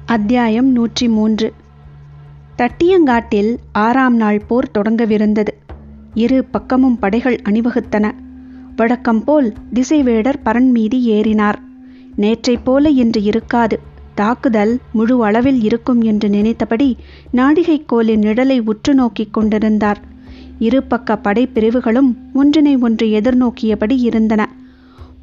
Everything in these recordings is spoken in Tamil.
அத்தியாயம் 103. தட்டியங்காட்டில் 6ஆம் நாள் போர் தொடங்கவிருந்தது. இரு பக்கமும் படைகள் அணிவகுத்தன. வழக்கம் போல் திசைவேடர் பரன் மீது ஏறினார். நேற்றைப் போல இன்று இருக்காது, தாக்குதல் முழு அளவில் இருக்கும் என்று நினைத்தபடி நாடிகைக்கோலின் நிழலை உற்று நோக்கிக் கொண்டிருந்தார். இரு பக்க படைப்பிரிவுகளும் ஒன்றினை ஒன்று எதிர்நோக்கியபடி இருந்தன.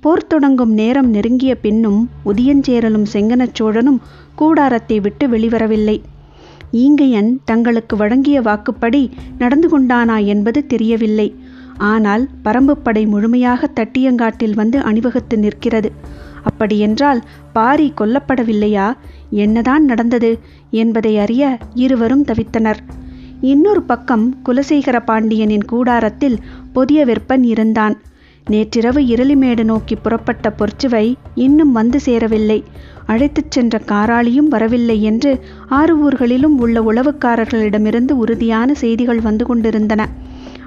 போர் தொடங்கும் நேரம் நெருங்கிய பின்னும் உதியஞ்சேரலும் செங்கனச் சோழனும் கூடாரத்தை விட்டு வெளிவரவில்லை. ஈங்கையன் தங்களுக்கு வழங்கிய வாக்குப்படி நடந்து கொண்டானா என்பது தெரியவில்லை. ஆனால் பரம்புப்படை முழுமையாக தட்டியங்காட்டில் வந்து அணிவகுத்து நிற்கிறது. அப்படியென்றால் பாரி கொல்லப்படவில்லையா? என்னதான் நடந்தது என்பதை அறிய இருவரும் தவித்தனர். இன்னொரு பக்கம் குலசேகர பாண்டியனின் கூடாரத்தில் புதிய விற்பன் இருந்தான். நேற்றிரவு இருளிமேடு நோக்கி புறப்பட்ட பொற்சுவை இன்னும் வந்து சேரவில்லை. அழைத்துச் சென்ற காராளியும் வரவில்லை என்று 6 ஊர்களிலும் உள்ள உளவுக்காரர்களிடமிருந்து உறுதியான செய்திகள் வந்து கொண்டிருந்தன.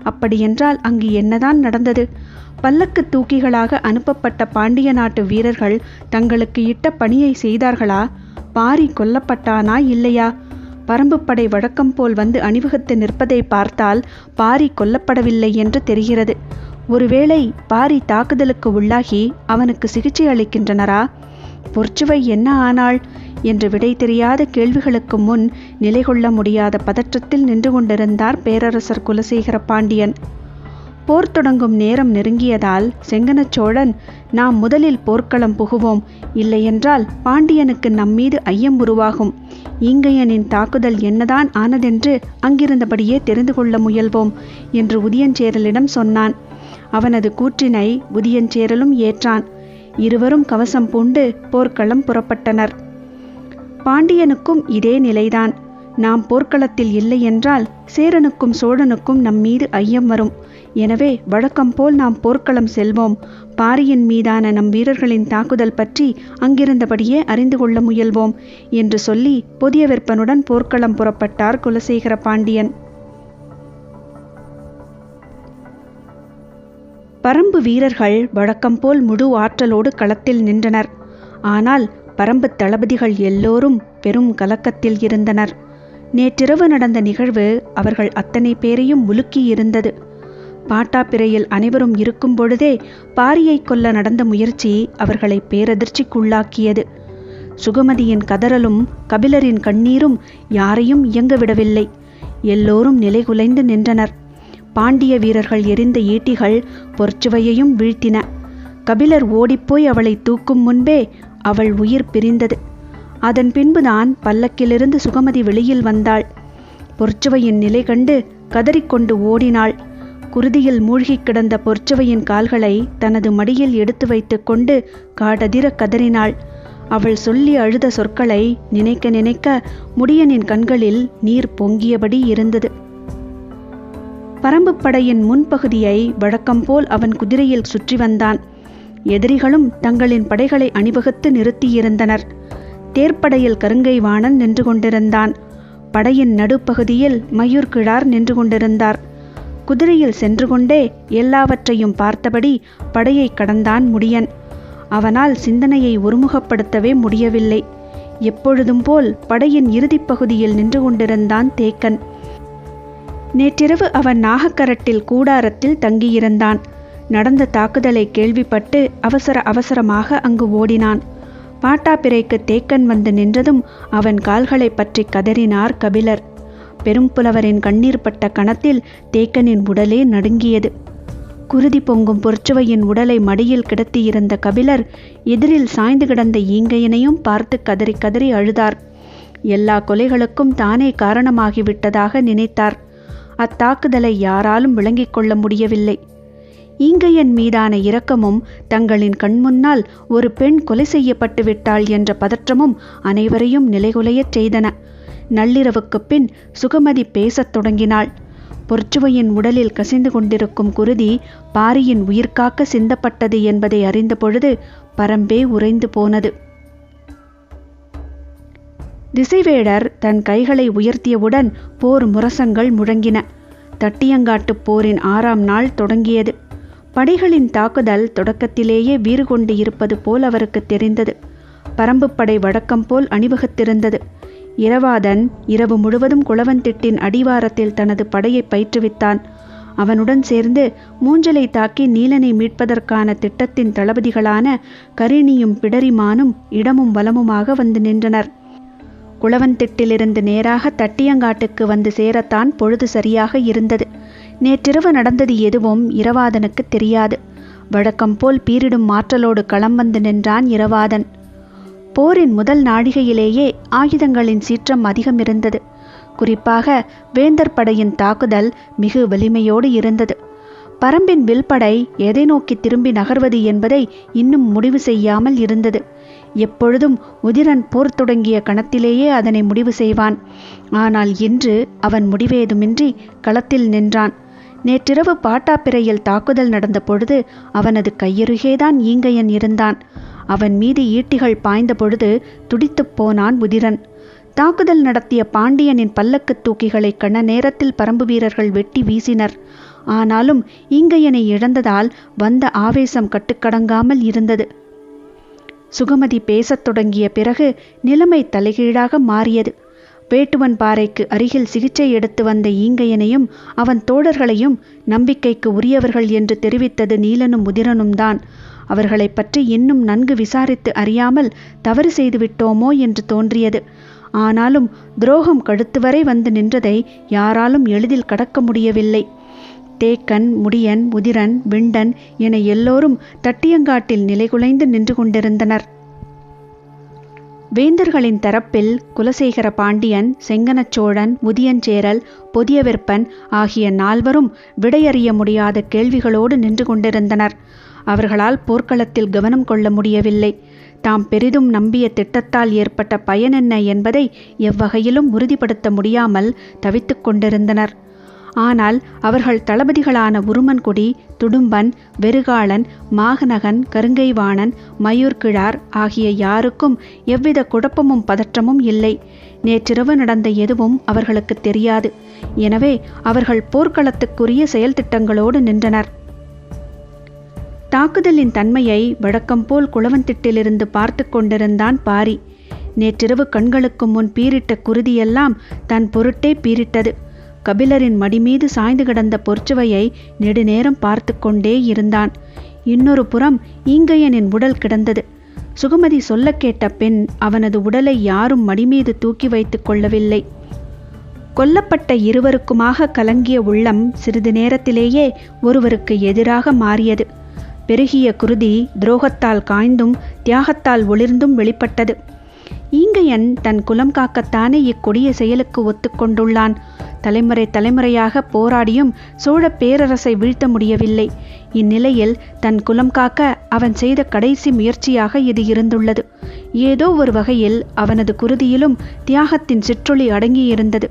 அப்படியென்றால் அங்கு என்னதான் நடந்தது? பல்லக்கு தூக்கிகளாக அனுப்பப்பட்ட பாண்டிய நாட்டு வீரர்கள் தங்களுக்கு இட்ட பணியை செய்தார்களா? பாரி கொல்லப்பட்டானா இல்லையா? பரம்புப்படை வழக்கம் போல் வந்து அணிவகுத்து நிற்பதை பார்த்தால் பாரி கொல்லப்படவில்லை என்று தெரிகிறது. ஒருவேளை பாரி தாக்குதலுக்கு உள்ளாகி அவனுக்கு சிகிச்சை அளிக்கின்றனரா? பொற்சுவை என்ன ஆனாள் என்று விடை தெரியாத கேள்விகளுக்கு முன் நிலை கொள்ள முடியாத பதற்றத்தில் நின்று கொண்டிருந்தார் பேரரசர் குலசேகர பாண்டியன். போர் தொடங்கும் நேரம் நெருங்கியதால் செங்கனச் சோழன், நாம் முதலில் போர்க்களம் புகுவோம், இல்லையென்றால் பாண்டியனுக்கு நம்மீது ஐயம் உருவாகும். ஈங்கையனின் தாக்குதல் என்னதான் ஆனதென்று அங்கிருந்தபடியே தெரிந்து கொள்ள முயல்வோம் என்று உதியஞ்சேரலிடம் சொன்னான். அவனது கூற்றினை உதியஞ்சேரலும் ஏற்றான். இருவரும் கவசம் பூண்டு போர்க்களம் புறப்பட்டனர். பாண்டியனுக்கும் இதே நிலைதான். நாம் போர்க்களத்தில் இல்லை என்றால் சேரனுக்கும் சோழனுக்கும் நம் மீது ஐயம் வரும். எனவே வழக்கம் போல் நாம் போர்க்களம் செல்வோம். பாரியின் மீதான நம் வீரர்களின் தாக்குதல் பற்றி அங்கிருந்தபடியே அறிந்து கொள்ள முயல்வோம் என்று சொல்லி புதிய விற்பனுடன் போர்க்களம் புறப்பட்டார் குலசேகர பாண்டியன். பரம்பு வீரர்கள் வழக்கம் போல் முழு ஆற்றலோடு களத்தில் நின்றனர். ஆனால் பரம்பு தளபதிகள் எல்லோரும் பெரும் கலக்கத்தில் இருந்தனர். நேற்றிரவு நடந்த நிகழ்வு அவர்கள் அத்தனை பேரையும் உலுக்கி இருந்தது. பாட்டாப்பிரையில் அனைவரும் இருக்கும் பொழுதே பாரியை கொல்ல நடந்த முயற்சி அவர்களை பேரதிர்ச்சிக்குள்ளாக்கியது. சுகமதியின் கதறலும் கபிலரின் கண்ணீரும் யாரையும் இயங்கவிடவில்லை. எல்லோரும் நிலைகுலைந்து நின்றனர். பாண்டிய வீரர்கள் எறிந்த ஈட்டிகள் பொற்சுவையையும் வீழ்த்தின. கபிலர் ஓடிப்போய் அவளை தூக்கும் முன்பே அவள் உயிர் பிரிந்தது. அதன் பின்புதான் பல்லக்கிலிருந்து சுகமதி வெளியில் வந்தாள். பொற்சுவையின் நிலை கண்டு கதறிக்கொண்டு ஓடினாள். குருதியில் மூழ்கி கிடந்த பொற்சுவையின் கால்களை தனது மடியில் எடுத்து வைத்து கொண்டு காடதிர கதறினாள். அவள் சொல்லி அழுத சொற்களை நினைக்க நினைக்க முடியனின் கண்களில் நீர் பொங்கியபடி இருந்தது. பரம்புப்படையின் முன்பகுதியை வழக்கம் போல் அவன் குதிரையில் சுற்றி வந்தான். எதிரிகளும் தங்களின் படைகளை அணிவகுத்து நிறுத்தியிருந்தனர். தேர்ப்படையில் கருங்கை வாணன் நின்று கொண்டிருந்தான். படையின் நடுப்பகுதியில் மயூர்கிழார் நின்று கொண்டிருந்தார். குதிரையில் சென்று கொண்டே எல்லாவற்றையும் பார்த்தபடி படையை கடந்தான் முடியன். அவனால் சிந்தனையை ஒருமுகப்படுத்தவே முடியவில்லை. எப்பொழுதும் போல் படையின் இறுதிப் பகுதியில் நின்று கொண்டிருந்தான் தேக்கன். நேற்றிரவு அவன் நாகக்கரட்டில் கூடாரத்தில் தங்கியிருந்தான். நடந்த தாக்குதலை கேள்விப்பட்டு அவசரமாக அங்கு ஓடினான். பாட்டாப்பிரைக்கு தேக்கன் வந்து நின்றதும் அவன் கால்களை பற்றி கதறினார் கபிலர். பெரும்புலவரின் கண்ணீர் பட்ட கணத்தில் தேக்கனின் உடலே நடுங்கியது. குருதி பொங்கும் பொற்சுவையின் உடலை மடியில் கிடத்தியிருந்த கபிலர் எதிரில் சாய்ந்து கிடந்த ஈங்கையனையும் பார்த்து கதறி கதறி அழுதார். எல்லா கொலைகளுக்கும் தானே காரணமாகிவிட்டதாக நினைத்தார். அத்தாக்குதலை யாராலும் விளங்கிக் கொள்ள முடியவில்லை. ஈங்கையன் மீதான இரக்கமும் தங்களின் கண்முன்னால் ஒரு பெண் கொலை செய்யப்பட்டு விட்டாள் என்ற பதற்றமும் அனைவரையும் நிலைகுலையச் செய்தன. நள்ளிரவுக்கு பின் சுகமதி பேசத் தொடங்கினாள். பொற்சுவையின் உடலில் கசிந்து கொண்டிருக்கும் குருதி பாரியின் உயிர்காக்க சிந்தப்பட்டது என்பதை அறிந்த பொழுது பரம்பே உறைந்து போனது. திசைவேடர் தன் கைகளை உயர்த்தியவுடன் போர் முரசங்கள் முழங்கின. தட்டியங்காட்டுப் போரின் 6ஆம் நாள் தொடங்கியது. படைகளின் தாக்குதல் தொடக்கத்திலேயே வீறு கொண்டு இருப்பது போல் அவருக்கு தெரிந்தது. பரம்புப்படை வழக்கம் போல் அணிவகுத்திருந்தது. இரவாதன் இரவு முழுவதும் குளவன்திட்டின் அடிவாரத்தில் தனது படையை பயிற்றுவித்தான். அவனுடன் சேர்ந்து மூஞ்சலை தாக்கி நீலனை மீட்பதற்கான திட்டத்தின் தளபதிகளான கரிணியும் பிடரிமானும் இடமும் வலமுமாக வந்து நின்றனர். குளவன்திட்டிலிருந்து நேராக தட்டியங்காட்டுக்கு வந்து சேரத்தான் பொழுது சரியாக இருந்தது. நேற்றிரவு நடந்தது எதுவும் இரவாதனுக்கு தெரியாது. வழக்கம் போல் பீரிடும் மாற்றலோடு களம் வந்து நின்றான் இரவாதன். போரின் முதல் நாழிகையிலேயே ஆயுதங்களின் சீற்றம் அதிகம் இருந்தது. குறிப்பாக வேந்தர் படையின் தாக்குதல் மிகு வலிமையோடு இருந்தது. பரம்பின் வில்படை எதை நோக்கி திரும்பி நகர்வது என்பதை இன்னும் முடிவு செய்யாமல் இருந்தது. எப்பொழுதும் உதிரன் போர் தொடங்கிய கணத்திலேயே அதனை முடிவு செய்வான். ஆனால் இன்று அவன் முடிவேதுமின்றி களத்தில் நின்றான். நேற்றிரவு பாட்டாப்பிரையில் தாக்குதல் நடந்த பொழுது அவனது கையருகேதான் ஈங்கையன் இருந்தான். அவன் மீது ஈட்டிகள் பாய்ந்த பொழுது துடித்துப் போனான் உதிரன். தாக்குதல் நடத்திய பாண்டியனின் பல்லக்கு தூக்கிகளை கண நேரத்தில் பரம்பு வீரர்கள் வெட்டி வீசினர். ஆனாலும் ஈங்கையனை இழந்ததால் வந்த ஆவேசம் கட்டுக்கடங்காமல் இருந்தது. சுகமதி பேசத் தொடங்கிய பிறகு நிலைமை தலைகீழாக மாறியது. வேட்டுவன் பாறைக்கு அருகில் சிகிச்சை எடுத்து வந்த ஈங்கையனையும் அவன் தோழர்களையும் நம்பிக்கைக்கு உரியவர்கள் என்று தெரிவித்தது நீலனும் உதிரனும் தான். அவர்களை பற்றி இன்னும் நன்கு விசாரித்து அறியாமல் தவறு செய்துவிட்டோமோ என்று தோன்றியது. ஆனாலும் துரோகம் கழுத்து வரை வந்து நின்றதை யாராலும் எளிதில் கடக்க முடியவில்லை. தேக்கன், முடியன், உதிரன், விண்டன் என எல்லோரும் தட்டியங்காட்டில் நிலைகுலைந்து நின்று கொண்டிருந்தனர். வேந்தர்களின் தரப்பில் குலசேகர பாண்டியன், செங்கனச்சோழன், முதியஞ்சேரல், பொதியவெற்பன் ஆகிய 4 விடையறிய முடியாத கேள்விகளோடு நின்று கொண்டிருந்தனர். அவர்களால் போர்க்களத்தில் கவனம் கொள்ள முடியவில்லை. தாம் பெரிதும் நம்பிய திட்டத்தால் ஏற்பட்ட பயன் என்ன என்பதை எவ்வகையிலும் உறுதிப்படுத்த முடியாமல் தவித்துக் கொண்டிருந்தனர். ஆனால் அவர்கள் தளபதிகளான உருமன்குடி, துடும்பன், வெறுகாளன், மாகனகன், கருங்கைவாணன், மயூர்கிழார் ஆகிய யாருக்கும் எவ்வித குழப்பமும் பதற்றமும் இல்லை. நேற்றிரவு நடந்த எதுவும் அவர்களுக்கு தெரியாது. எனவே அவர்கள் போர்க்களத்துக்குரிய செயல் திட்டங்களோடு நின்றனர். தாக்குதலின் தன்மையை வழக்கம் போல் குளவன்திட்டிலிருந்து பார்த்து கொண்டிருந்தான் பாரி. நேற்றிரவு கண்களுக்கு முன் பீரிட்ட குருதியெல்லாம் தன் பொருட்டே பீரிட்டது. கபிலரின் மடிமீது சாய்ந்து கிடந்த பொற்சுவையை நெடுநேரம் பார்த்து கொண்டே இருந்தான். இன்னொரு புறம் ஈங்கையனின் உடல் கிடந்தது. சுகமதி சொல்ல கேட்ட பின் அவனது உடலை யாரும் மடிமீது தூக்கி வைத்து கொள்ளவில்லை. கொல்லப்பட்ட இருவருக்குமாக கலங்கிய உள்ளம் சிறிது நேரத்திலேயே ஒருவருக்கு எதிராக மாறியது. பெருகிய குருதி துரோகத்தால் காய்ந்தும் தியாகத்தால் ஒளிர்ந்தும் வெளிப்பட்டது. ஈங்கையன் தன் குலம் காக்கத்தானே இக்கொடிய செயலுக்கு ஒத்துக்கொண்டுள்ளான். தலைமுறையாக போராடியும் சோழ பேரரசை வீழ்த்த முடியவில்லை. இந்நிலையில் தன் குலம் காக்க அவன் செய்த கடைசி முயற்சியாக இது இருந்துள்ளது. ஏதோ ஒரு வகையில் அவனது குருதியிலும் தியாகத்தின் சிற்றொளி அடங்கியிருந்தது.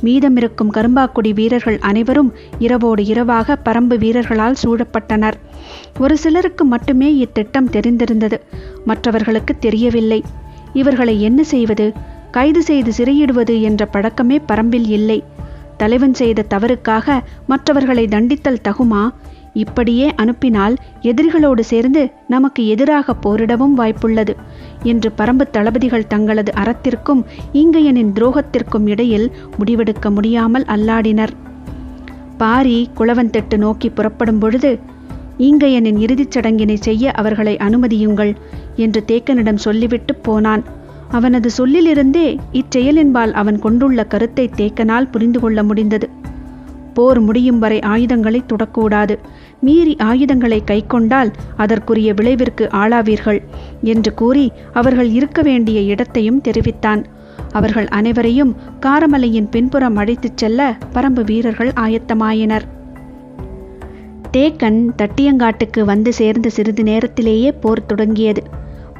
மீதமிருக்கும் கரும்பாக்குடி வீரர்கள் அனைவரும் இரவோடு இரவாக பரம்பு வீரர்களால் சூழப்பட்டனர். ஒரு சிலருக்கு மட்டுமே இத்திட்டம் தெரிந்திருந்தது. மற்றவர்களுக்கு தெரியவில்லை. இவர்களை என்ன செய்வது? கைது செய்து சிறையிடுவது என்ற பழக்கமே பரம்பில் இல்லை. தலைவன் செய்த தவறுக்காக மற்றவர்களை தண்டித்தல் தகுமா? இப்படியே அனுப்பினால் எதிரிகளோடு சேர்ந்து நமக்கு எதிராக போரிடவும் வாய்ப்புள்ளது என்று பரம்பு தளபதிகள் தங்களது அறத்திற்கும் ஈங்கையனின் துரோகத்திற்கும் இடையில் முடிவெடுக்க முடியாமல் அல்லாடினர். பாரி குளவன்திட்டு நோக்கி புறப்படும் பொழுது, ஈங்கையனின் இறுதிச் சடங்கினை செய்ய அவர்களை அனுமதியுங்கள் என்று தேக்கனிடம் சொல்லிவிட்டு போனான். அவனது சொல்லிலிருந்தே இச்செயலின்பால் அவன் கொண்டுள்ள கருத்தை தேக்கனால் புரிந்து கொள்ள முடிந்தது. போர் முடியும் வரை ஆயுதங்களை தொடக்கூடாது. மீறி ஆயுதங்களை கை கொண்டால் அதற்குரிய விளைவிற்கு ஆளாவீர்கள் என்று கூறி அவர்கள் இருக்க வேண்டிய இடத்தையும் தெரிவித்தான். அவர்கள் அனைவரையும் காரமலையின் பின்புறம் அழைத்துச் செல்ல பரம்பு வீரர்கள் ஆயத்தமாயினர். தேக்கன் தட்டியங்காட்டுக்கு வந்து சேர்ந்த சிறிது நேரத்திலேயே போர் தொடங்கியது.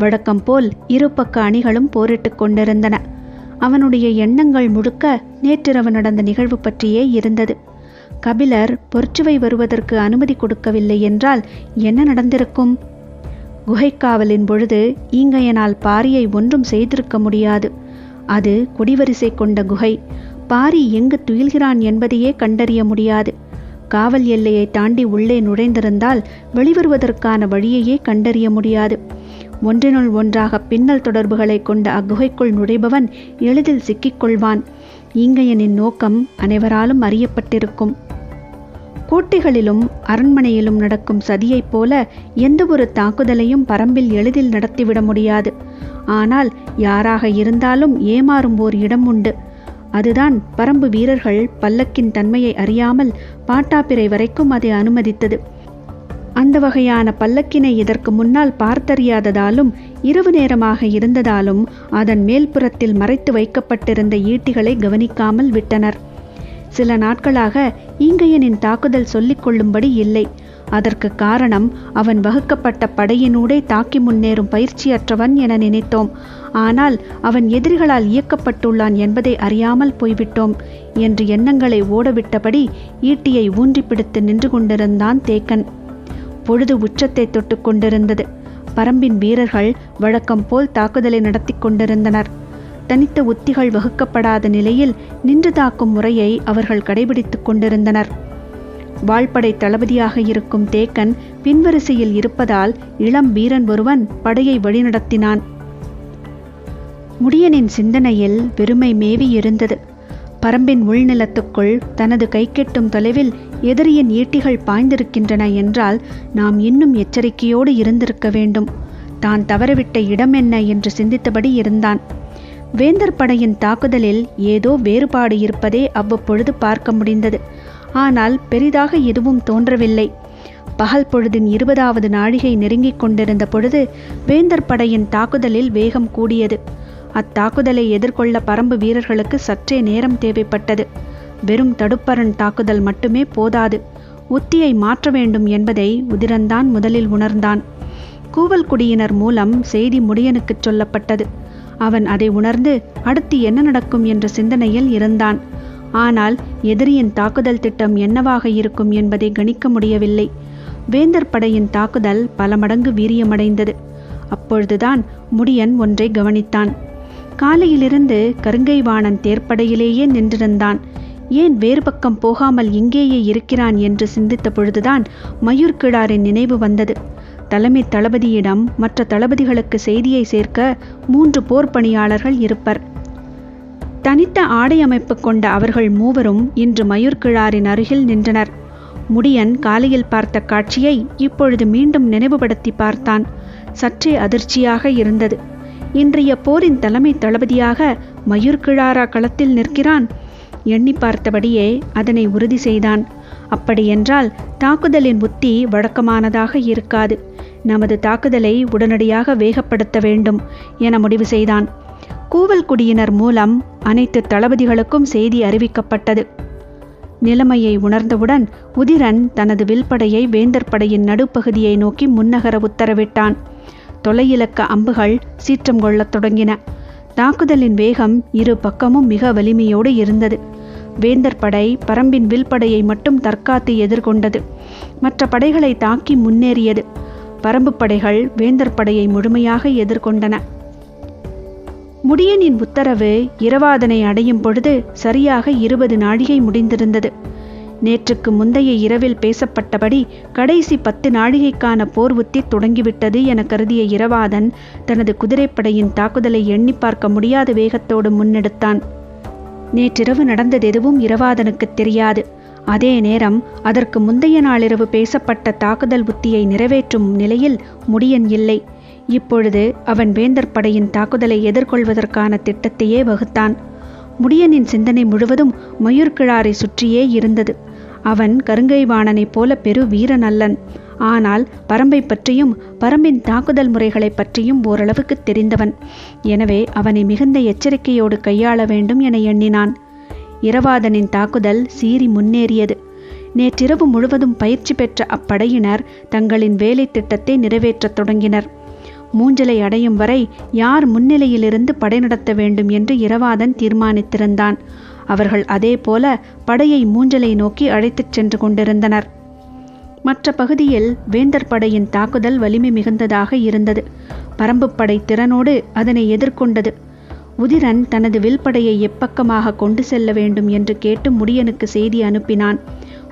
வழக்கம் போல் இருபக்க அணிகளும் போரிட்டு கொண்டிருந்தன. அவனுடைய எண்ணங்கள் முழுக்க நேற்றிரவு நடந்த நிகழ்வு பற்றியே இருந்தது. கபிலர் பொற்சுவை வருவதற்கு அனுமதி கொடுக்கவில்லை என்றால் என்ன நடந்திருக்கும்? குகைக்காவலின் பொழுது ஈங்கையனால் பாரியை ஒன்றும் செய்திருக்க முடியாது. அது குடிவரிசை கொண்ட குகை. பாரி எங்கு துயில்கிறான் என்பதையே கண்டறிய முடியாது. காவல் எல்லையை தாண்டி உள்ளே நுழைந்திருந்தால் வெளிவருவதற்கான வழியையே கண்டறிய முடியாது. ஒன்றினுள் ஒன்றாக பின்னல் தொடர்புகளை கொண்ட அக்குகைக்குள் நுழைபவன் எளிதில் சிக்கிக்கொள்வான். ஈங்கையனின் நோக்கம் அனைவராலும் அறியப்பட்டிருக்கும். கோட்டைகளிலும் அரண்மனையிலும் நடக்கும் சதியைப் போல எந்த ஒரு தாக்குதலையும் பரம்பில் எளிதில் நடத்திவிட முடியாது. ஆனால் யாராக இருந்தாலும் ஏமாறும் ஓர் இடம் உண்டு. அதுதான் பரம்பு வீரர்கள் பல்லக்கின் தன்மையை அறியாமல் பாட்டாப்பிரை வரைக்கும் அதை அனுமதித்தது. அந்த வகையான பல்லக்கினை இதற்கு முன்னால் பார்த்தறியாததாலும் இரவு நேரமாக இருந்ததாலும் அதன் மேல்புறத்தில் மறைத்து வைக்கப்பட்டிருந்த ஈட்டிகளை கவனிக்காமல் விட்டனர். சில நாட்களாக ஈங்கையனின் தாக்குதல் சொல்லிக் கொள்ளும்படி இல்லை. அதற்கு காரணம் அவன் வகுக்கப்பட்ட படையினூடே தாக்கி முன்னேறும் பயிற்சியற்றவன் என நினைத்தோம். ஆனால் அவன் எதிரிகளால் இயக்கப்பட்டுள்ளான் என்பதை அறியாமல் போய்விட்டோம் என்று எண்ணங்களை ஓடவிட்டபடி ஈட்டியை ஊன்றி பிடித்து நின்று கொண்டிருந்தான் தேக்கன். பொழுது உச்சத்தை தொட்டு கொண்டிருந்தது. பரம்பின் வீரர்கள் வழக்கம் போல் தாக்குதலை நடத்தி கொண்டிருந்தனர். தனித்த உத்திகள் வகுக்கப்படாத நிலையில் நின்று தாக்கும் முறையை அவர்கள் கடைபிடித்துக் கொண்டிருந்தனர். வாள்படை தளபதியாக இருக்கும் தேக்கன் பின்வரிசையில் இருப்பதால் இளம் வீரன் ஒருவன் படையை வழிநடத்தினான். முடியனின் சிந்தனையில் வெறுமை மேவி இருந்தது. பரம்பின் உள்நிலத்துக்குள் தனது கைக்கெட்டும் தொலைவில் எதிரியின் ஈட்டிகள் பாய்ந்திருக்கின்றன என்றால் நாம் இன்னும் எச்சரிக்கையோடு இருந்திருக்க வேண்டும். தான் தவறவிட்ட இடம் என்ன என்று சிந்தித்தபடி இருந்தான். வேந்தர் படையின் தாக்குதலில் ஏதோ வேறுபாடு இருப்பதே அவ்வப்பொழுது பார்க்க முடிந்தது. ஆனால் பெரிதாக எதுவும் தோன்றவில்லை. பகல் பொழுதின் 20வது நாழிகை நெருங்கிக் கொண்டிருந்த பொழுது வேந்தர் படையின் தாக்குதலில் வேகம் கூடியது. அத்தாக்குதலை எதிர்கொள்ள பரம்பு வீரர்களுக்கு சற்றே நேரம் தேவைப்பட்டது. வெறும் தடுப்பரண் தாக்குதல் மட்டுமே போதாது. உத்தியை மாற்ற வேண்டும் என்பதை உதிரன்தான் முதலில் உணர்ந்தான். கூவல் குடியினர் மூலம் செய்தி முடியனுக்கு சொல்லப்பட்டது. அவன் அதை உணர்ந்து அடுத்து என்ன நடக்கும் என்ற சிந்தனையில் இருந்தான். ஆனால் எதிரியின் தாக்குதல் திட்டம் என்னவாக இருக்கும் என்பதை கணிக்க முடியவில்லை. வேந்தர் படையின் தாக்குதல் பல மடங்கு வீரியமடைந்தது. அப்பொழுதுதான் முடியன் ஒன்றை கவனித்தான். காலையிலிருந்து கருங்கைவாணன் தேர்ப்படையிலேயே நின்றிருந்தான். ஏன் வேறு பக்கம் போகாமல் இங்கேயே இருக்கிறான் என்று சிந்தித்த பொழுதுதான் மயூர்கிழாரின் நினைவு வந்தது. தலைமை தளபதியிடம் மற்ற தளபதிகளுக்கு செய்தியை சேர்க்க 3 போர் பணியாளர்கள் இருப்பர். தனித்த ஆடை அமைப்பு கொண்ட அவர்கள் மூவரும் இன்று மயூர்கிழாரின் அருகில் நின்றனர். முடியன் காலையில் பார்த்த காட்சியை இப்பொழுது மீண்டும் நினைவுபடுத்தி பார்த்தான். சற்றே அதிர்ச்சியாக இருந்தது. இன்றைய போரின் தலைமை தளபதியாக மயூர்கிழாரா களத்தில் நிற்கிறான்? எண்ணி பார்த்தபடியே அதனை உறுதி செய்தான். அப்படியென்றால் தாக்குதலின் உத்தி வழக்கமானதாக இருக்காது. நமது தாக்குதலை உடனடியாக வேகப்படுத்த வேண்டும் என முடிவு செய்தான். கூவல் குடியினர் மூலம் அனைத்து தளபதிகளுக்கும் செய்தி அறிவிக்கப்பட்டது. நிலைமையை உணர்ந்தவுடன் உதிரன் தனது வில்படையை வேந்தர் படையின் நடுப்பகுதியை நோக்கி முன்னகர உத்தரவிட்டான். தொலையிலக்க அம்புகள் சீற்றம் கொள்ளத் தொடங்கின. தாக்குதலின் வேகம் இரு பக்கமும் மிக வலிமையோடு இருந்தது. வேந்தர் படை பரம்பின் வில்படையை மட்டும் தற்காத்து எதிர்கொண்டது. மற்ற படைகளை தாக்கி முன்னேறியது. பரம்பு படைகள் வேந்தர் படையை முழுமையாக எதிர்கொண்டன. முடியனின் உத்தரவு இரவாதனை அடையும் பொழுது சரியாக 20 நாழிகை முடிந்திருந்தது. நேற்றுக்கு முந்தைய இரவில் பேசப்பட்டபடி கடைசி 10 நாழிகைக்கான போர் உத்தி தொடங்கிவிட்டது என கருதிய இரவாதன் தனது குதிரைப்படையின் தாக்குதலை எண்ணி பார்க்க முடியாத வேகத்தோடு முன்னெடுத்தான். நேற்றிரவு நடந்தது எதுவும் இரவாதனுக்கு தெரியாது. அதே நேரம் அதற்கு முந்தைய நாளிரவு பேசப்பட்ட தாக்குதல் உத்தியை நிறைவேற்றும் நிலையில் முடியன் இல்லை. இப்பொழுது அவன் வேந்தர் படையின் தாக்குதலை எதிர்கொள்வதற்கான திட்டத்தையே வகுத்தான். முடியனின் சிந்தனை முழுவதும் மயூர்கிழாரை சுற்றியே இருந்தது. அவன் கருங்கைவாணனைப் போல பெரு வீரன் அல்லன். ஆனால் பரம்பை பற்றியும் பரம்பின் தாக்குதல் முறைகளை பற்றியும் ஓரளவுக்கு தெரிந்தவன். எனவே அவனை மிகுந்த எச்சரிக்கையோடு கையாள வேண்டும் என எண்ணினான். இரவாதனின் தாக்குதல் சீறி முன்னேறியது. நேற்றிரவு முழுவதும் பயிற்சி பெற்ற அப்படையினர் தங்களின் வேலை திட்டத்தை நிறைவேற்றத் தொடங்கினர். மூஞ்சலை அடையும் வரை யார் முன்னிலையிலிருந்து படை நடத்த வேண்டும் என்று இரவாதன் தீர்மானித்திருந்தான். அவர்கள் அதே போல படையை மூஞ்சலை நோக்கி அழைத்துச் சென்று கொண்டிருந்தனர். மற்ற பகுதியில் வேந்தர் படையின் தாக்குதல் வலிமை மிகுந்ததாக இருந்தது. பரம்பு படை திறனோடு அதனை எதிர்கொண்டது. உதிரன் தனது வில்படையை எப்பக்கமாக கொண்டு செல்ல வேண்டும் என்று கேட்டு முடியனுக்கு செய்தி அனுப்பினான்.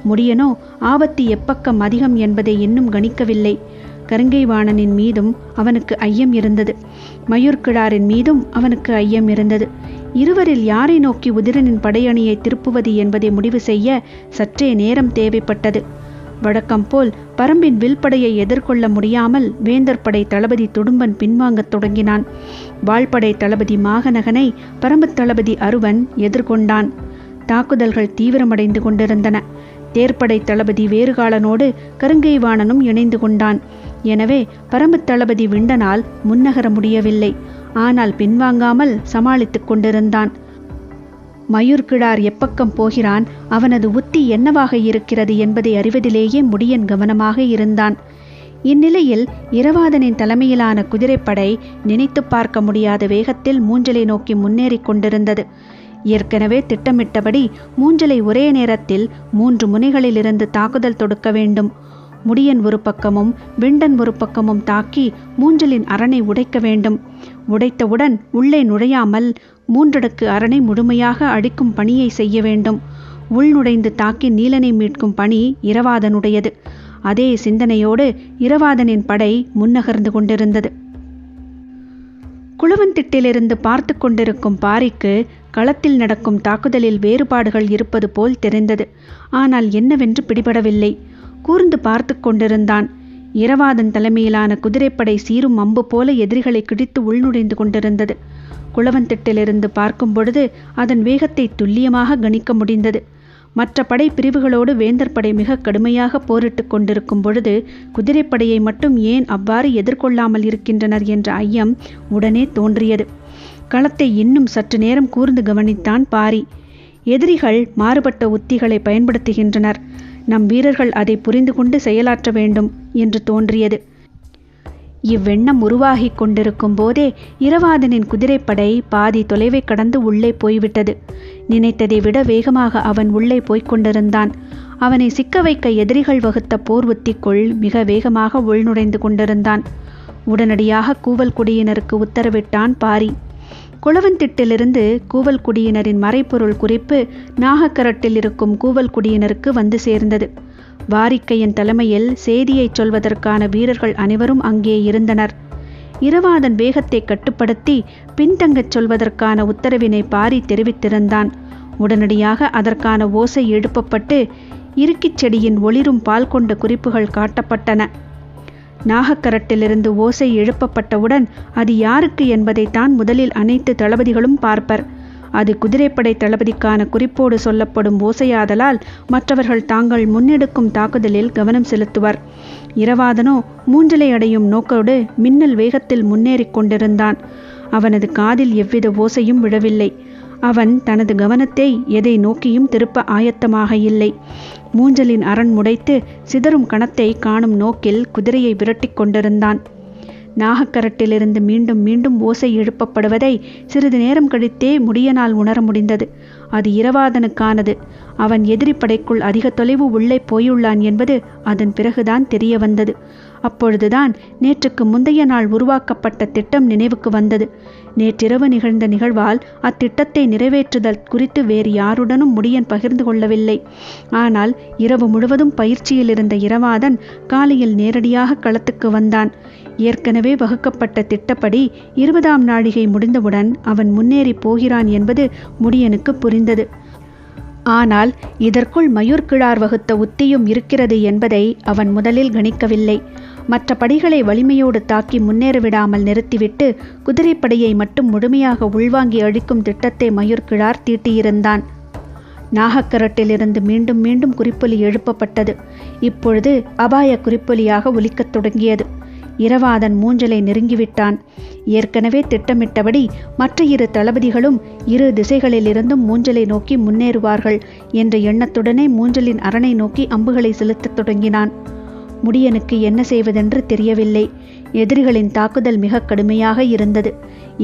முடியனோ ஆபத்து எப்பக்கம் அதிகம் என்பதை இன்னும் கணிக்கவில்லை. கருங்கைவாணனின் மீதும் அவனுக்கு ஐயம் இருந்தது. மயூர்கிழாரின் மீதும் அவனுக்கு ஐயம் இருந்தது. இருவரில் யாரை நோக்கி உதிரனின் படையணியை திருப்புவது என்பதை முடிவு செய்ய சற்றே நேரம் தேவைப்பட்டது. வழக்கம் போல் பரம்பின் வில்படையை எதிர்கொள்ள முடியாமல் வேந்தர் படை தளபதி துடும்பன் பின்வாங்கத் தொடங்கினான். வாள்படை தளபதி மாகநகனை பரம்பு தளபதி அருவன் எதிர்கொண்டான். தாக்குதல்கள் தீவிரமடைந்து கொண்டிருந்தன. தேர்ப்படை தளபதி வேறுகாலனோடு கருங்கைவாணனும் இணைந்து கொண்டான். எனவே பரம்பு தளபதி விண்டனால் முன்னகர முடியவில்லை. ஆனால் பின்வாங்காமல் சமாளித்துக் கொண்டிருந்தான். மயூர்கிழார் எப்பக்கம் போகிறான், அவனது உத்தி என்னவாக இருக்கிறது என்பதை அறிவதிலேயே முடியன் கவனமாக இருந்தான். இந்நிலையில் இரவாதனின் தலைமையிலான குதிரைப்படை நினைத்து பார்க்க முடியாத வேகத்தில் மூஞ்சலை நோக்கி முன்னேறி கொண்டிருந்தது. ஏற்கனவே திட்டமிட்டபடி மூஞ்சலை ஒரே நேரத்தில் 3 முனைகளிலிருந்து தாக்குதல் தொடுக்க வேண்டும். முடியன் ஒரு பக்கமும் விண்டன் ஒரு பக்கமும் தாக்கி மூஞ்சலின் அரணை உடைக்க வேண்டும். உடைத்தவுடன் உள்ளே நுழையாமல் 3 அடுக்கு அரணை முழுமையாக அடிக்கும் பணியை செய்ய வேண்டும். உள்நுழைந்து தாக்கி நீலனை மீட்கும் பணி இரவாதனுடையது. அதே சிந்தனையோடு இரவாதனின் படை முன்னகர்ந்து கொண்டிருந்தது. குளவந்திட்டிலிருந்து பார்த்து கொண்டிருக்கும் பாரிக்கு களத்தில் நடக்கும் தாக்குதலில் வேறுபாடுகள் இருப்பது போல் தெரிந்தது. ஆனால் என்னவென்று பிடிபடவில்லை. கூர்ந்து பார்த்து கொண்டிருந்தான். இரவாதன் தலைமையிலான குதிரைப்படை சீரும் அம்பு போல எதிரிகளை கிடித்து உள்நுழைந்து கொண்டிருந்தது. குளவந்திட்டிலிருந்து பார்க்கும் பொழுது அதன் வேகத்தை துல்லியமாக கணிக்க முடிந்தது. மற்ற படை பிரிவுகளோடு வேந்தர் படை மிக கடுமையாக போரிட்டு கொண்டிருக்கும் பொழுது குதிரைப்படையை மட்டும் ஏன் அவ்வாறு எதிர்கொள்ளாமல் இருக்கின்றனர் என்ற ஐயம் உடனே தோன்றியது. களத்தை இன்னும் சற்று நேரம் கூர்ந்து கவனித்தான் பாரி. எதிரிகள் மாறுபட்ட உத்திகளை பயன்படுத்துகின்றனர். நம் வீரர்கள் அதை புரிந்து கொண்டு செயலாற்ற வேண்டும் என்று தோன்றியது. இவ்வெண்ணம் உருவாகி கொண்டிருக்கும் போதே இரவாதனின் குதிரைப்படை பாதி தொலைவை கடந்து உள்ளே போய்விட்டது. நினைத்ததை விட வேகமாக அவன் உள்ளே போய்க் கொண்டிருந்தான். அவனை சிக்க வைக்க எதிரிகள் வகுத்த போர் உத்திக்குள் மிக வேகமாக உள்நுழைந்து கொண்டிருந்தான். உடனடியாக கூவல் குடியினருக்கு உத்தரவிட்டான் பாரி. குளவந்திட்டிலிருந்து கூவல் குடியினரின் மறைப்பொருள் குறிப்பு நாகக்கரட்டில் இருக்கும் கூவல் குடியினருக்கு வந்து சேர்ந்தது. வாரிக்கையின் தலைமையில் செய்தியை சொல்வதற்கான வீரர்கள் அனைவரும் அங்கே இருந்தனர். இரவாதன் வேகத்தை கட்டுப்படுத்தி பின்தங்கச் சொல்வதற்கான உத்தரவினை பாரி தெரிவித்திருந்தான். உடனடியாக அதற்கான ஓசை எழுப்பப்பட்டு இருக்கிச் செடியின் ஒளிரும் பால் கொண்ட குறிப்புகள் காட்டப்பட்டன. நாகக்கரட்டிலிருந்து ஓசை எழுப்பப்பட்டவுடன் அது யாருக்கு என்பதைத்தான் முதலில் அனைத்து தளபதிகளும் பார்ப்பர். அது குதிரைப்படை தளபதிக்கான குறிப்போடு சொல்லப்படும் ஓசையாதலால் மற்றவர்கள் தாங்கள் முன்னெடுக்கும் தாக்குதலில் கவனம் செலுத்துவர். இரவாதனோ மூஞ்சலை அடையும் நோக்கோடு மின்னல் வேகத்தில் முன்னேறிக் கொண்டிருந்தான். அவனது காதில் எவ்வித ஓசையும் விழவில்லை. அவன் தனது கவனத்தை எதை நோக்கியும் திருப்ப ஆயத்தமாக இல்லை. மூஞ்சலின் அரண் முடைத்து சிதறும் கணத்தை காணும் நோக்கில் குதிரையை விரட்டி கொண்டிருந்தான். நாகக்கரட்டிலிருந்து மீண்டும் மீண்டும் ஓசை எழுப்பப்படுவதை சிறிது நேரம் கழித்தே முடியனால் உணர முடிந்தது. அது இரவாதனுக்கானது. அவன் எதிரி படைக்குள் அதிக தொலைவு உள்ளே போயுள்ளான் என்பது அதன் பிறகுதான் தெரிய வந்தது. அப்பொழுதுதான் நேற்றுக்கு முந்தைய நாள் உருவாக்கப்பட்ட திட்டம் நினைவுக்கு வந்தது. நேற்றிரவு நிகழ்ந்த நிகழ்வால் அத்திட்டத்தை நிறைவேற்றுதல் குறித்து வேறு யாருடனும் முடியன் பகிர்ந்து கொள்ளவில்லை. ஆனால் இரவு முழுவதும் பயிற்சியில் இருந்த இரவாதன் காலையில் நேரடியாக களத்துக்கு வந்தான். ஏற்கனவே வகுக்கப்பட்ட திட்டப்படி 20ஆம் நாழிகை முடிந்தவுடன் அவன் முன்னேறி போகிறான் என்பது முடியனுக்கு புரிந்தது. ஆனால் இதற்குள் மயூர்கிழார் வகுத்த உத்தியும் இருக்கிறது என்பதை அவன் முதலில் கணிக்கவில்லை. மற்ற படைகளை வலிமையோடு தாக்கி முன்னேற விடாமல் நிறுத்திவிட்டு குதிரைப்படையை மட்டும் முழுமையாக உள்வாங்கி அழிக்கும் திட்டத்தை மயூர்கிழார் தீட்டியிருந்தான். நாகக்கரட்டிலிருந்து மீண்டும் மீண்டும் குறிப்பொலி எழுப்பப்பட்டது. இப்பொழுது அபாய குறிப்பொலியாக ஒலிக்கத் தொடங்கியது. இரவாதன் மூஞ்சலை நெருங்கிவிட்டான். ஏற்கனவே திட்டமிட்டபடி மற்ற 2 தளபதிகளும் 2 திசைகளிலிருந்தும் மூஞ்சலை நோக்கி முன்னேறுவார்கள் என்ற எண்ணத்துடனே மூஞ்சலின் அரணை நோக்கி அம்புகளை செலுத்தத் தொடங்கினான். முடியனுக்கு என்ன செய்வதென்று தெரியவில்லை. எதிரிகளின் தாக்குதல் மிக கடுமையாக இருந்தது.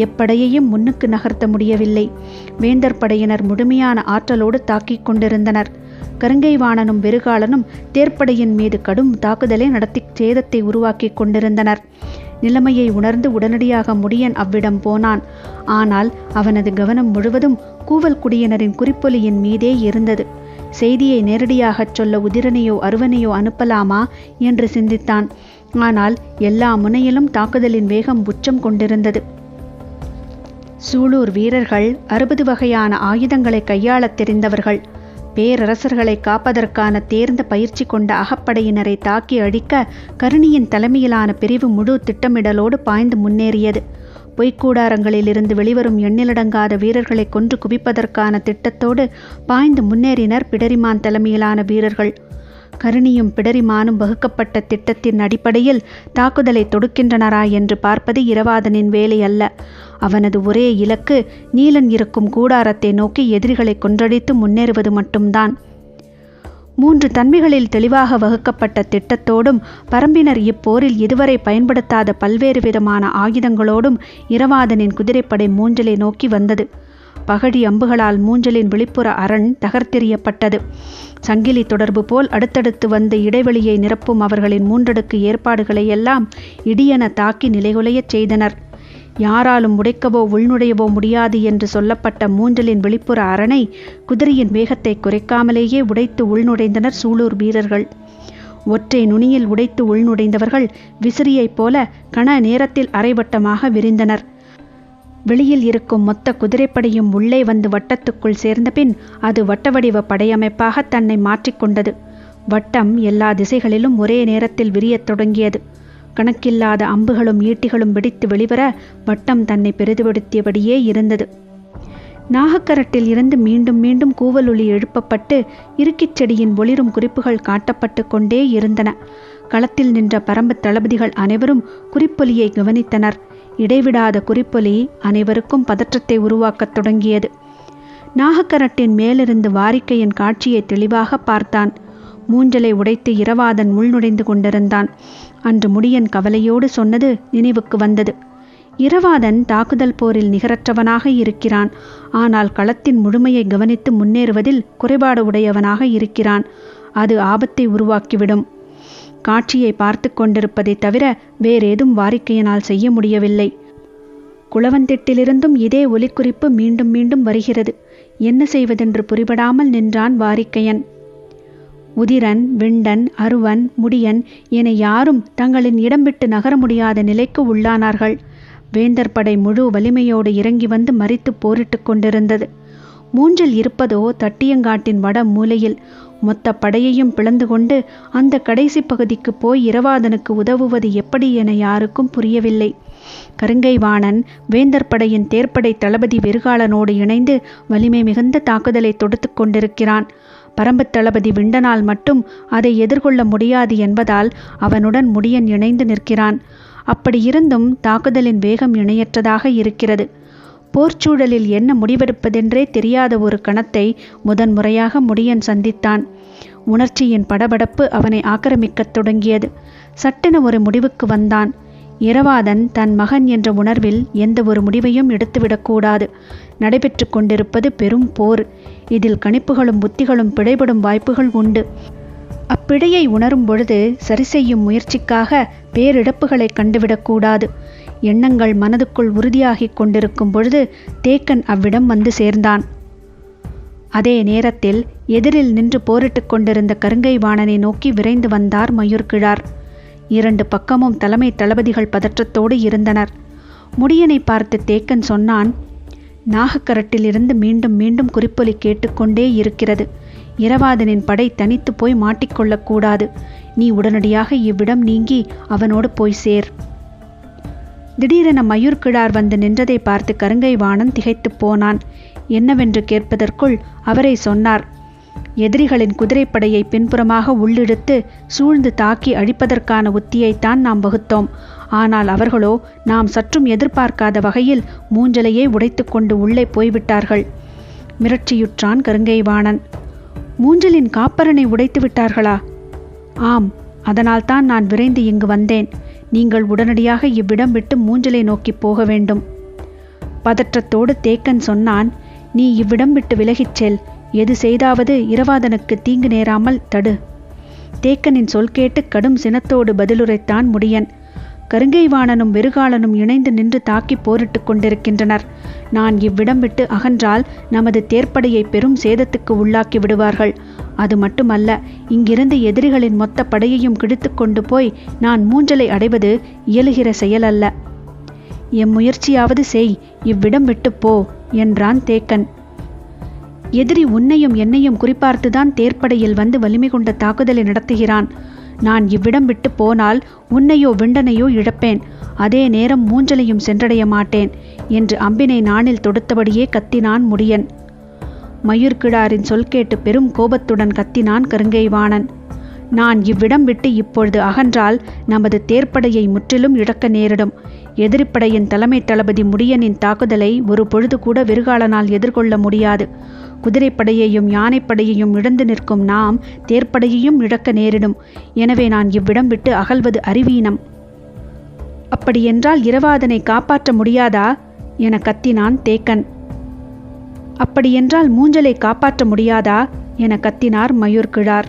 எப்படையையும் முன்னுக்கு நகர்த்த முடியவில்லை. வேந்தர் படையினர் முழுமையான ஆற்றலோடு தாக்கிக் கொண்டிருந்தனர். கருங்கைவாணனும் வெறுகாலனும் தேர்ப்படையின் மீது கடும் தாக்குதலை நடத்தி சேதத்தை உருவாக்கி கொண்டிருந்தனர். நிலைமையை உணர்ந்து உடனடியாக முடியன் அவ்விடம் போனான். ஆனால் அவனது கவனம் முழுவதும் கூவல் குடியினரின் குறிப்பொலியின் மீதே இருந்தது. செய்தியை நேரடியாகச் சொல்ல உதிரனையோ அருவனையோ அனுப்பலாமா என்று சிந்தித்தான். ஆனால் எல்லா முனையிலும் தாக்குதலின் வேகம் உச்சம் கொண்டிருந்தது. சூலூர் வீரர்கள் 60 வகையான ஆயுதங்களை கையாளத் தெரிந்தவர்கள். பேரரசர்களை காப்பதற்கான தேர்ந்த பயிற்சி கொண்ட அகப்படையினரை தாக்கி அழிக்க கருணியின் தலைமையிலான பிரிவு முழு திட்டமிடலோடு பாய்ந்து முன்னேறியது. பொய்க்கூடாரங்களிலிருந்து வெளிவரும் எண்ணிலடங்காத வீரர்களை கொன்று குவிப்பதற்கான திட்டத்தோடு பாய்ந்து முன்னேறினர் பிடரிமான் தலைமையிலான வீரர்கள். கருணியும் பிடரிமானும் வகுக்கப்பட்ட திட்டத்தின் அடிப்படையில் தாக்குதலை தொடுக்கின்றனரா என்று பார்ப்பது இரவாதனின் வேலை அல்ல. அவனது ஒரே இலக்கு நீலன் இருக்கும் கூடாரத்தை நோக்கி எதிரிகளை கொன்றடித்து முன்னேறுவது மட்டும்தான். 3 தன்மைகளில் தெளிவாக வகுக்கப்பட்ட திட்டத்தோடும் பரம்பினர் இப்போரில் இதுவரை பயன்படுத்தாத பல்வேறு விதமான ஆயுதங்களோடும் இரவாதனின் குதிரைப்படை மூஞ்சலை நோக்கி வந்தது. பகடி அம்புகளால் மூஞ்சலின் வெளிப்புற அரண் தகர்த்தெறியப்பட்டது. சங்கிலி தொடர்பு போல் அடுத்தடுத்து வந்து இடைவெளியை நிரப்பும் அவர்களின் 3 அடுக்கு ஏற்பாடுகளை எல்லாம் இடியென தாக்கி நிலைகுலையச் செய்தனர். யாராலும் உடைக்கவோ உள்நுழையவோ முடியாது என்று சொல்லப்பட்ட மூஞ்சலின் வெளிப்புற அரணை குதிரையின் வேகத்தை குறைக்காமலேயே உடைத்து உள்நுழைந்தனர் சூலூர் வீரர்கள். ஒற்றை நுனியில் உடைத்து உள்நுழைந்தவர்கள் விசிறியைப் போல கண நேரத்தில் அரைவட்டமாக விரிந்தனர். வெளியில் இருக்கும் மொத்த குதிரைப்படையும் உள்ளே வந்து வட்டத்துக்குள் சேர்ந்தபின் அது வட்டவடிவ படையமைப்பாக தன்னை மாற்றிக்கொண்டது. வட்டம் எல்லா திசைகளிலும் ஒரே நேரத்தில் விரியத் தொடங்கியது. கணக்கில்லாத அம்புகளும் ஈட்டிகளும் வெடித்து வெளிவர வட்டம் தன்னை பெரிதுபடுத்தியபடியே இருந்தது. நாகக்கரட்டில் இருந்து மீண்டும் மீண்டும் கூவலொலி எழுப்பப்பட்டு இருக்கிச் செடியின் ஒளிரும் குறிப்புகள் காட்டப்பட்டு கொண்டே இருந்தன. களத்தில் நின்ற பரம்பு தளபதிகள் அனைவரும் குறிப்பொலியை கவனித்தனர். இடைவிடாத குறிப்பொலி அனைவருக்கும் பதற்றத்தை உருவாக்கத் தொடங்கியது. நாகக்கரட்டின் மேலிருந்து வாரிக்கையின் காட்சியை தெளிவாக பார்த்தான். மூஞ்சலை உடைத்து இரவாதன் உள்நுழைந்து கொண்டிருந்தான். அன்று முடியன் கவலையோடு சொன்னது நினைவுக்கு வந்தது. இரவாதன் தாக்குதல் போரில் நிகரற்றவனாக இருக்கிறான். ஆனால் களத்தின் முழுமையை கவனித்து முன்னேறுவதில் குறைபாடு உடையவனாக இருக்கிறான். அது ஆபத்தை உருவாக்கிவிடும். காட்சியை பார்த்து கொண்டிருப்பதை தவிர வேறேதும் வாரிக்கையினால் செய்ய முடியவில்லை. குளவந்திட்டிலிருந்தும் இதே ஒலிக்குறிப்பு மீண்டும் மீண்டும் வருகிறது. என்ன செய்வதென்று புரிபடாமல் நின்றான் வாரிக்கையன். உதிரன், விண்டன், அருவன், முடியன் என யாரும் தங்களின் இடம் விட்டு நகர முடியாத நிலைக்கு உள்ளானார்கள். வேந்தர் படை முழு வலிமையோடு இறங்கி வந்து மறித்து போரிட்டு கொண்டிருந்தது. மூஞ்சில் இருப்பதோ தட்டியங்காட்டின் வட மூலையில். மொத்த படையையும் பிளந்து கொண்டு அந்த கடைசி பகுதிக்கு போய் இரவாதனுக்கு உதவுவது எப்படி என யாருக்கும் புரியவில்லை. கருங்கை வாணன் வேந்தர் படையின் தேர்ப்படை தளபதி வெறுகாலனோடு இணைந்து வலிமை மிகுந்த தாக்குதலை தொடுத்து கொண்டிருக்கிறான். பரம்பு தளபதி விண்டனால் மட்டும் அதை எதிர்கொள்ள முடியாது என்பதால் அவனுடன் முடியன் இணைந்து நிற்கிறான். அப்படியிருந்தும் தாக்குதலின் வேகம் இணையற்றதாக இருக்கிறது. போர்ச்சூழலில் என்ன முடிவெடுப்பதென்றே தெரியாத ஒரு கணத்தை முதன்முறையாக முடியன் சந்தித்தான். உணர்ச்சியின் படபடப்பு அவனை ஆக்கிரமிக்கத் தொடங்கியது. சட்டென ஒரு முடிவுக்கு வந்தான். இரவாதன் தன் மகன் என்ற உணர்வில் எந்த ஒரு முடிவையும் எடுத்துவிடக்கூடாது. நடைபெற்று கொண்டிருப்பது பெரும் போர். இதில் கணிப்புகளும் புத்திகளும் பிழைபடும் வாய்ப்புகள் உண்டு. அப்பிழையை உணரும் பொழுது சரி செய்யும் முயற்சிக்காக பேரிழப்புகளை கண்டுவிடக்கூடாது. எண்ணங்கள் மனதுக்குள் உறுதியாகிக் கொண்டிருக்கும் பொழுது தேக்கன் அவ்விடம் வந்து சேர்ந்தான். அதே நேரத்தில் எதிரில் நின்று போரிட்டு கொண்டிருந்த கருங்கை வாணனை நோக்கி விரைந்து வந்தார் மயூர்கிழார். 2 பக்கமும் தலைமை தளபதிகள் பதற்றத்தோடு இருந்தனர். முடியனை பார்த்து தேக்கன் சொன்னான், நாகக்கரட்டிலிருந்து மீண்டும் மீண்டும் குறிப்பொலி கேட்டுக்கொண்டே இருக்கிறது. இரவாதனின் படை தனித்து போய் மாட்டிக்கொள்ளக்கூடாது. நீ உடனடியாக இவ்விடம் நீங்கி அவனோடு போய் சேர். திடீரென மயூர்கிழார் வந்து நின்றதை பார்த்து கருங்கை வாணன் திகைத்து போனான். என்னவென்று கேட்பதற்குள் அவரை சொன்னார். எதிரிகளின் குதிரைப்படையை பின்புறமாக உள்ளிழுத்து சூழ்ந்து தாக்கி அழிப்பதற்கான உத்தியைத்தான் நாம் வகுத்தோம். ஆனால் அவர்களோ நாம் சற்றும் எதிர்பார்க்காத வகையில் மூஞ்சலையே உடைத்து கொண்டு உள்ளே போய்விட்டார்கள். மிரட்சியுற்றான் கருங்கை வாணன். மூஞ்சலின் காப்பரனை உடைத்து விட்டார்களா? ஆம், அதனால்தான் நான் விரைந்து இங்கு வந்தேன். நீங்கள் உடனடியாக இவ்விடம் விட்டு மூஞ்சலை நோக்கி போக வேண்டும். பதற்றத்தோடு தேக்கன் சொன்னான், நீ இவ்விடம் விட்டு விலகிச் செல். எது செய்தாவது இரவாதனுக்கு தீங்கு நேராமல் தடு. தேக்கனின் சொல் கேட்டு கடும் சினத்தோடு பதிலுரைத்தான் முடியன். கருங்கை வாணனும் வெறுகாலனும் இணைந்து நின்று தாக்கி போரிட்டு கொண்டிருக்கின்றனர். நான் இவ்விடம் விட்டு அகன்றால் நமது தேர்ப்படையை பெரும் சேதத்துக்கு உள்ளாக்கி விடுவார்கள். அது மட்டுமல்ல, இங்கிருந்து எதிரிகளின் மொத்த படையையும் கிழித்து கொண்டு போய் நான் மூஞ்சலை அடைவது இயலுகிற செயலல்ல. எம்முயற்சியாவது செய், இவ்விடம் விட்டு போ என்றான் தேக்கன். எதிரி உன்னையும் என்னையும் குறிப்பார்த்துதான் தேர்ப்படையில் வந்து வலிமை கொண்ட தாக்குதலை நடத்துகிறான். நான் இவ்விடம் விட்டு போனால் உன்னையோ விண்டனையோ இழப்பேன். அதே நேரம் மூஞ்சலையும் சென்றடைய மாட்டேன் என்று அம்பினை நாணில் தொடுத்தபடியே கத்தினான் முடியன். மயூர்கிழாரின் சொல் கேட்டு பெரும் கோபத்துடன் கத்தினான் கருங்கைவாணன். நான் இவ்விடம் விட்டு இப்பொழுது அகன்றால் நமது தேர்ப்படையை முற்றிலும் இழக்க நேரிடும். எதிரிப்படையின் தலைமை தளபதி முடியனின் தாக்குதலை ஒரு பொழுது கூட வெறுகாலனால் எதிர்கொள்ள முடியாது. குதிரைப்படையையும் யானைப்படையையும் இழந்து நிற்கும் நாம் தேர்ப்படையையும் இழக்க நேரிடும். எனவே நான் இவ்விடம் விட்டு அகல்வது அறிவீனம். அப்படியென்றால் இரவாதனை காப்பாற்ற முடியாதா என கத்தினான் தேக்கன். அப்படியென்றால் மூஞ்சலை காப்பாற்ற முடியாதா என கத்தினார் மயூர்கிழார்.